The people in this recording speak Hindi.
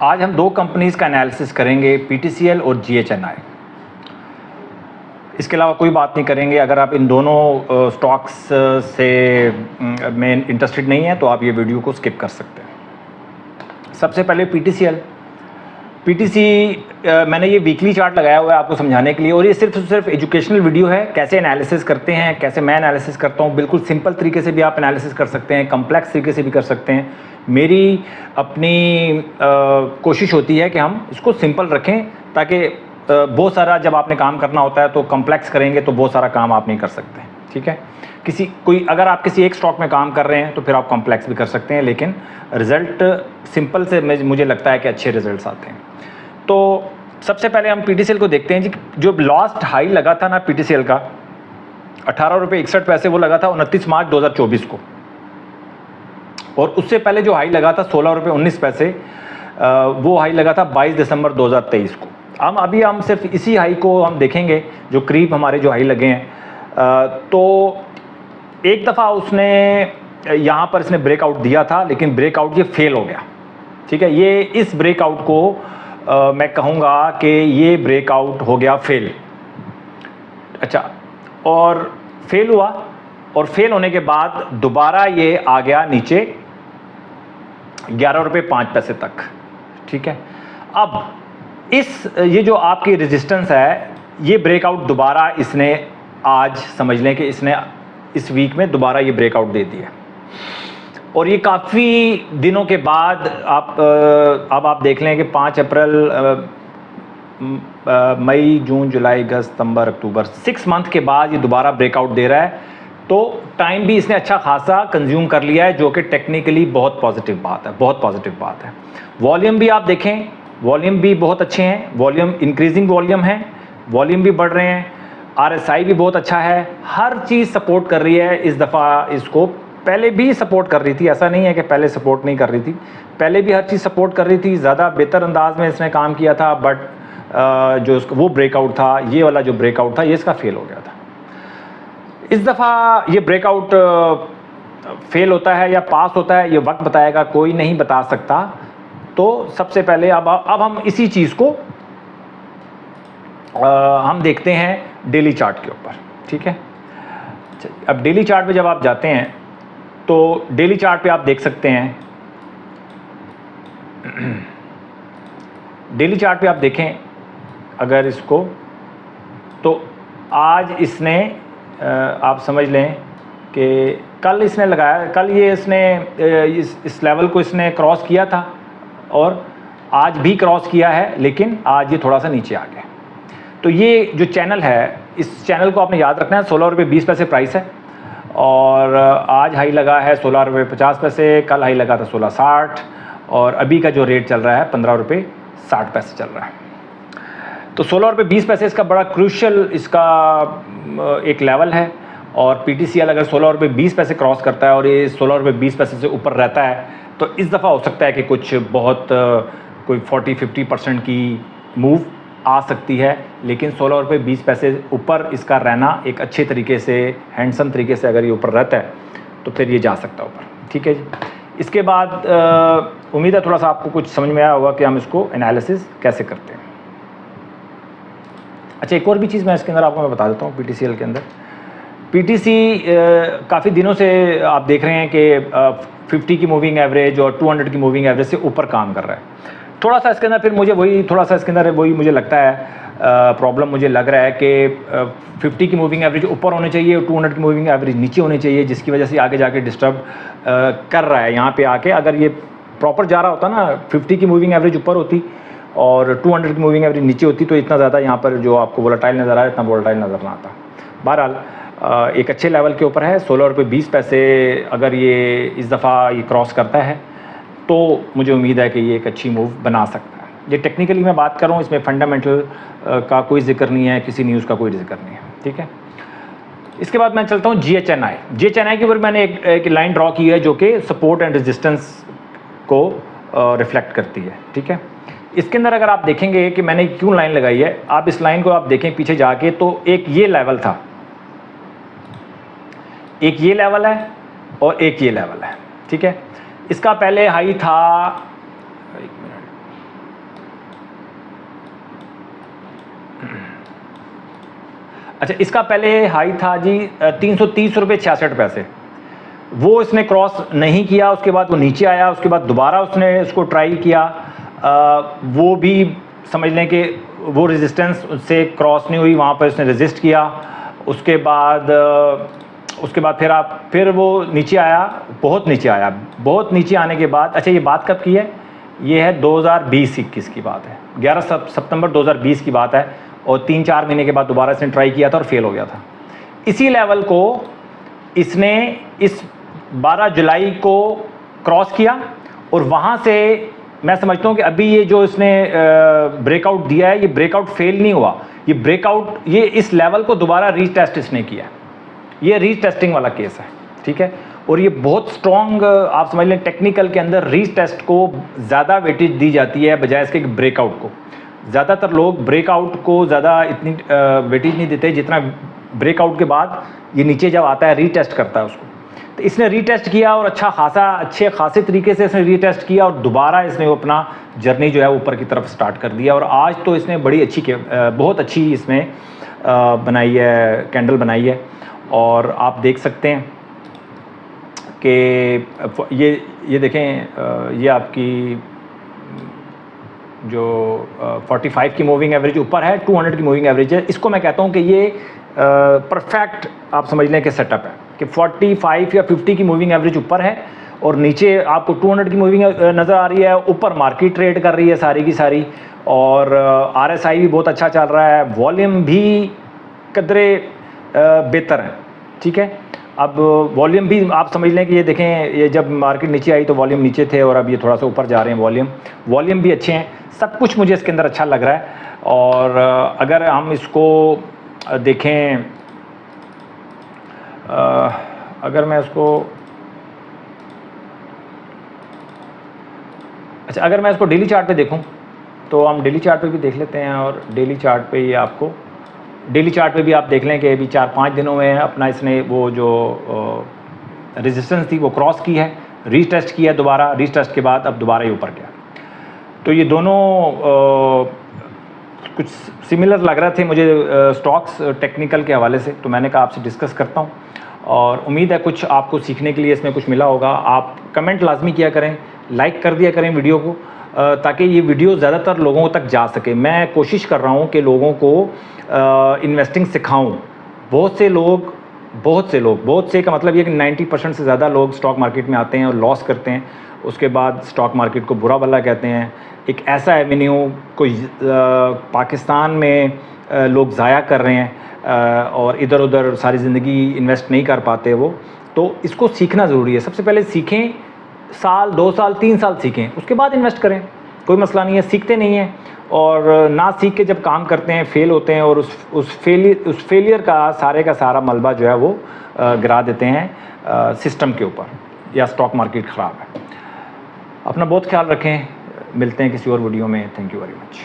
आज हम दो कंपनीज़ का एनालिसिस करेंगे, पीटीसीएल और जीएचएनआई। इसके अलावा कोई बात नहीं करेंगे। अगर आप इन दोनों स्टॉक्स से में इंटरेस्टेड नहीं है तो आप ये वीडियो को स्किप कर सकते हैं। सबसे पहले पीटीसीएल। पीटीसी मैंने ये वीकली चार्ट लगाया हुआ है आपको समझाने के लिए, और ये सिर्फ एजुकेशनल वीडियो है। कैसे एनालिसिस करते हैं, कैसे मैं एनालिसिस करता हूँ, बिल्कुल सिंपल तरीके से भी आप एनालिसिस कर सकते हैं, कम्प्लेक्स तरीके से भी कर सकते हैं। मेरी अपनी कोशिश होती है कि हम इसको सिंपल रखें, ताकि बहुत सारा जब आपने काम करना होता है तो कम्प्लेक्स करेंगे तो बहुत सारा काम आप नहीं कर सकते। ठीक है, अगर आप किसी एक स्टॉक में काम कर रहे हैं तो फिर आप कम्प्लेक्स भी कर सकते हैं, लेकिन रिज़ल्ट सिंपल से मुझे लगता है कि अच्छे रिजल्ट्स आते हैं। तो सबसे पहले हम पीटीसीएल को देखते हैं जी। जो लास्ट हाई लगा था ना पीटीसीएल का 18.61 रुपये वो लगा था 29 मार्च 2024 को, और उससे पहले जो हाई लगा था 16.19 रुपये वो हाई लगा था 22 दिसंबर 2023 को। हम सिर्फ इसी हाई को हम देखेंगे, जो करीब हमारे जो हाई लगे हैं। तो एक दफ़ा उसने यहाँ पर इसने ब्रेकआउट दिया था, लेकिन ब्रेकआउट ये फेल हो गया। ठीक है, ये इस ब्रेकआउट को मैं कहूँगा कि ये ब्रेकआउट हो गया फेल। अच्छा, और फेल हुआ, और फेल होने के बाद दोबारा ये आ गया नीचे 11.05 रुपये तक। ठीक है, अब ये जो आपकी रेजिस्टेंस है, ये ब्रेकआउट दोबारा इसने आज समझ लें कि इसने इस वीक में दोबारा ये ब्रेकआउट दे दिया, और ये काफ़ी दिनों के बाद अब आप देख लें कि 5 अप्रैल, मई, जून, जुलाई, अगस्त, सितंबर, अक्टूबर, 6 मंथ के बाद ये दोबारा ब्रेकआउट दे रहा है। तो टाइम भी इसने अच्छा खासा कंज्यूम कर लिया है, जो कि टेक्निकली बहुत पॉजिटिव बात है, बहुत पॉजिटिव बात है। वॉल्यूम भी आप देखें, वॉल्यूम भी बहुत अच्छे हैं, वॉल्यूम इंक्रीजिंग वॉल्यूम है, वॉल्यूम भी बढ़ रहे हैं, आरएसआई भी बहुत अच्छा है, हर चीज़ सपोर्ट कर रही है। इस दफ़ा इसको पहले भी सपोर्ट कर रही थी, ऐसा नहीं है कि पहले सपोर्ट नहीं कर रही थी, पहले भी हर चीज़ सपोर्ट कर रही थी। ज़्यादा बेहतर अंदाज में इसने काम किया था, बट जो वो ब्रेकआउट था, ये वाला जो ब्रेकआउट था, ये इसका फेल हो गया था। इस दफ़ा ये ब्रेकआउट फेल होता है या पास होता है, ये वक्त बताएगा, कोई नहीं बता सकता। तो सबसे पहले अब हम इसी चीज़ को हम देखते हैं डेली चार्ट के ऊपर। ठीक है, अब डेली चार्ट पे जब आप जाते हैं तो डेली चार्ट पे आप देख सकते हैं, डेली चार्ट पे आप देखें अगर इसको, तो आज इसने आप समझ लें कि कल इसने लगाया, कल ये इसने इस लेवल को इसने क्रॉस किया था, और आज भी क्रॉस किया है, लेकिन आज ये थोड़ा सा नीचे आ गया। तो ये जो चैनल है, इस चैनल को आपने याद रखना है। 16.20 रुपये प्राइस है, और आज हाई लगा है 16.50 रुपये, कल हाई लगा था 16.60, और अभी का जो रेट चल रहा है 15.60 रुपये चल रहा है। तो 16.20 रुपये इसका बड़ा क्रूशियल इसका एक लेवल है, और पीटीसीएल अगर 16.20 रुपये क्रॉस करता है और ये 16.20 रुपये से ऊपर रहता है, तो इस दफ़ा हो सकता है कि कुछ बहुत कोई 40-50% की मूव आ सकती है। लेकिन 16.20 रुपये ऊपर इसका रहना एक अच्छे तरीके से, हैंडसम तरीके से अगर ये ऊपर रहता है तो फिर ये जा सकता है ऊपर। ठीक है जी, इसके बाद उम्मीद है थोड़ा सा आपको कुछ समझ में आया होगा कि हम इसको एनालिसिस कैसे करते हैं। अच्छा, एक और भी चीज़ मैं इसके अंदर आपको मैं बता देता हूँ। पीटीसीएल के अंदर पीटीसी काफ़ी दिनों से आप देख रहे हैं कि 50 की मूविंग एवरेज और 200 की मूविंग एवरेज से ऊपर काम कर रहा है। थोड़ा सा इसके अंदर फिर मुझे वही लगता है, प्रॉब्लम मुझे लग रहा है कि 50 की मूविंग एवरेज ऊपर होनी चाहिए और 200 की मूविंग एवरेज नीचे होनी चाहिए, जिसकी वजह से आगे जाके डिस्टर्ब कर रहा है। यहाँ पे आके अगर ये प्रॉपर जा रहा होता ना, 50 की मूविंग एवरेज ऊपर होती और 200 की मूविंग एवरेज नीचे होती, तो इतना ज़्यादा यहाँ पर जो आपको वोलेटाइल नज़र आ रहा है, इतना वोलेटाइल नज़र ना आता। बहरहाल एक अच्छे लेवल के ऊपर है। 16.20 रुपये अगर ये इस दफ़ा ये क्रॉस करता है तो मुझे उम्मीद है कि ये एक अच्छी मूव बना सकता है। ये टेक्निकली मैं बात कर रहा हूँ, इसमें फंडामेंटल का कोई जिक्र नहीं है, किसी न्यूज़ का कोई जिक्र नहीं है। ठीक है, इसके बाद मैं चलता हूँ जीएचएनआई के ऊपर मैंने एक लाइन ड्रॉ की है जो कि सपोर्ट एंड रेजिस्टेंस को रिफ्लेक्ट करती है। ठीक है, इसके अंदर अगर आप देखेंगे कि मैंने क्यों लाइन लगाई है, आप इस लाइन को आप देखें पीछे जाके, तो एक ये लेवल था, एक ये लेवल है और एक ये लेवल है। ठीक है, इसका पहले हाई था, एक मिनट, अच्छा, इसका पहले हाई था जी 330 रुपये 66 पैसे, वो इसने क्रॉस नहीं किया, उसके बाद वो नीचे आया, उसके बाद दोबारा उसने उसको ट्राई किया, वो भी समझ लें कि वो रेजिस्टेंस से क्रॉस नहीं हुई, वहाँ पर उसने रेजिस्ट किया। उसके बाद फिर वो नीचे आया, बहुत नीचे आया, बहुत नीचे आने के बाद, अच्छा ये बात कब की है, ये है 2020-21 की बात है, 11 सितंबर 2020 की बात है, और 3-4 महीने के बाद दोबारा इसने ट्राई किया था और फेल हो गया था। इसी लेवल को इसने इस 12 जुलाई को क्रॉस किया, और वहाँ से मैं समझता हूँ कि अभी ये जो इसने ब्रेकआउट दिया है, ये ब्रेकआउट फेल नहीं हुआ, ये ब्रेकआउट, ये इस लेवल को दोबारा रीटेस्ट इसने किया, ये रीटेस्टिंग वाला केस है, ठीक है। और ये बहुत स्ट्रॉन्ग, आप समझ लें टेक्निकल के अंदर रीटेस्ट को ज़्यादा वेटेज दी जाती है बजाय इसके ब्रेकआउट को। ज़्यादातर लोग ब्रेकआउट को ज़्यादा इतनी वेटेज नहीं देते जितना ब्रेकआउट के बाद ये नीचे जब आता है रीटेस्ट करता है उसको। तो इसने रीटेस्ट किया और अच्छे खासे तरीके से इसने रीटेस्ट किया, और दोबारा इसने वो अपना जर्नी जो है ऊपर की तरफ स्टार्ट कर दिया। और आज तो इसने बड़ी अच्छी बहुत अच्छी इसने बनाई है, कैंडल बनाई है, और आप देख सकते हैं कि ये देखें, ये आपकी जो 45 की मूविंग एवरेज ऊपर है, 200 की मूविंग एवरेज है। इसको मैं कहता हूँ कि ये परफेक्ट आप समझ लें कि सेटअप है कि 45 या 50 की मूविंग एवरेज ऊपर है, और नीचे आपको 200 की मूविंग नज़र आ रही है, ऊपर मार्केट ट्रेड कर रही है सारी की सारी, और RSI भी बहुत अच्छा चल रहा है, वॉल्यूम भी कदरे बेहतर है, ठीक है। अब वॉल्यूम भी आप समझ लें कि ये देखें, ये जब मार्केट नीचे आई तो वॉल्यूम नीचे थे, और अब ये थोड़ा सा ऊपर जा रहे हैं, वॉल्यूम भी अच्छे हैं, सब कुछ मुझे इसके अंदर अच्छा लग रहा है। और अगर हम इसको देखें, अगर मैं इसको डेली चार्ट पे देखूं, तो हम डेली चार्ट पे भी देख लेते हैं, और डेली चार्ट पे ये आपको डेली चार्ट पे भी आप देख लें कि अभी 4-5 दिनों में अपना इसने वो जो रेजिस्टेंस थी वो क्रॉस की है, रीटेस्ट किया दोबारा, रीटेस्ट के बाद अब दोबारा ही ऊपर गया। तो ये दोनों कुछ सिमिलर लग रहे थे मुझे स्टॉक्स टेक्निकल के हवाले से, तो मैंने कहा आपसे डिस्कस करता हूँ, और उम्मीद है कुछ आपको सीखने के लिए इसमें कुछ मिला होगा। आप कमेंट लाजमी किया करें, लाइक कर दिया करें वीडियो को, ताकि ये वीडियो ज़्यादातर लोगों तक जा सके। मैं कोशिश कर रहा हूँ कि लोगों को इन्वेस्टिंग सिखाऊँ। बहुत से का मतलब ये कि 90% से ज़्यादा लोग स्टॉक मार्केट में आते हैं और लॉस करते हैं, उसके बाद स्टॉक मार्केट को बुरा भला कहते हैं। एक ऐसा एवेन्यू को पाकिस्तान में लोग ज़ाया कर रहे हैं, और इधर उधर सारी ज़िंदगी इन्वेस्ट नहीं कर पाते वो, तो इसको सीखना ज़रूरी है। सबसे पहले सीखें, साल 2 साल 3 साल सीखें, उसके बाद इन्वेस्ट करें, कोई मसला नहीं है। सीखते नहीं हैं, और ना सीख के जब काम करते हैं फेल होते हैं, और उस फेलियर का सारा मलबा जो है वो गिरा देते हैं सिस्टम के ऊपर, या स्टॉक मार्केट ख़राब है। अपना बहुत ख्याल रखें, मिलते हैं किसी और वीडियो में। Thank you very much.